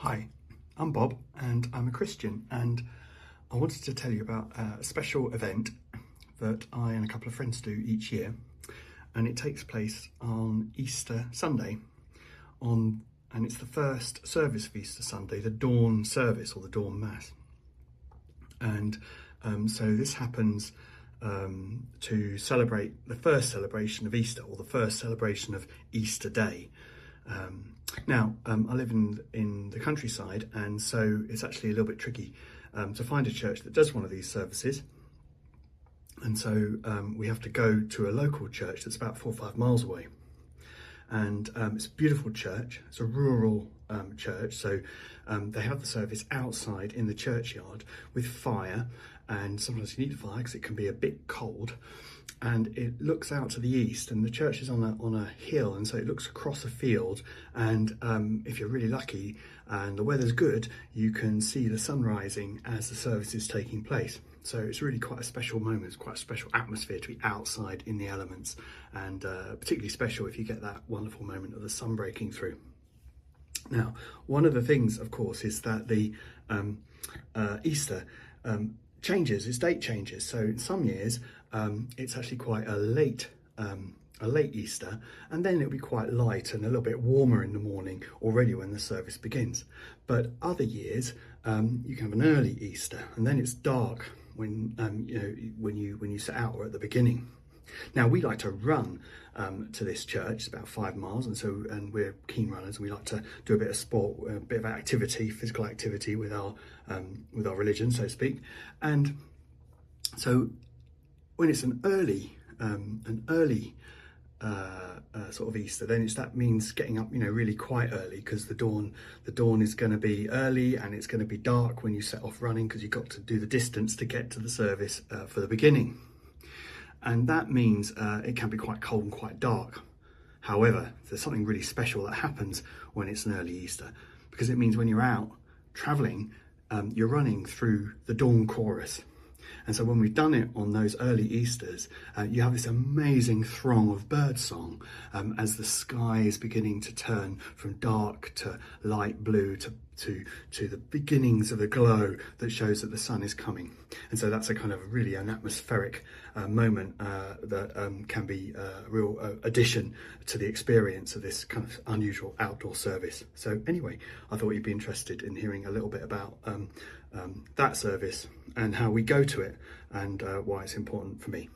Hi, I'm Bob and I'm a Christian, and I wanted to tell you about a special event that I and a couple of friends do each year, and it takes place on Easter Sunday and it's the first service of Easter Sunday, the dawn service or the dawn mass. And so this happens to celebrate the first celebration of Easter, or the first celebration of Easter Day. I live in the countryside, and so it's actually a little bit tricky to find a church that does one of these services. And so we have to go to a local church that's about 4 or 5 miles away. And it's a beautiful church. It's a rural church, so they have the service outside in the churchyard with fire, and sometimes you need fire because it can be a bit cold. And it looks out to the east, and the church is on a hill, and so it looks across a field. And if you're really lucky and the weather's good, you can see the sun rising as the service is taking place. So it's really quite a special moment. It's quite a special atmosphere to be outside in the elements, and particularly special if you get that wonderful moment of the sun breaking through. Now, one of the things, of course, is that the Easter changes, its date changes. So in some years, it's actually quite a late Easter, and then it'll be quite light and a little bit warmer in the morning already when the service begins. But other years, you can have an early Easter, and then it's dark when you set out, or at the beginning. Now, we like to run to this church. It's about 5 miles, and we're keen runners, and we like to do a bit of sport, a bit of activity, physical activity with our religion, so to speak. And so when it's an early sort of Easter, then that means getting up, really quite early, because the dawn is going to be early, and it's going to be dark when you set off running, because you've got to do the distance to get to the service for the beginning. And that means it can be quite cold and quite dark. However, there's something really special that happens when it's an early Easter, because it means when you're out traveling, you're running through the dawn chorus. And so when we've done it on those early Easters, you have this amazing throng of birdsong as the sky is beginning to turn from dark to light blue to the beginnings of a glow that shows that the sun is coming. And so that's a kind of really an atmospheric moment that can be a real addition to the experience of this kind of unusual outdoor service. So anyway, I thought you'd be interested in hearing a little bit about that service and how we go to it, and why it's important for me.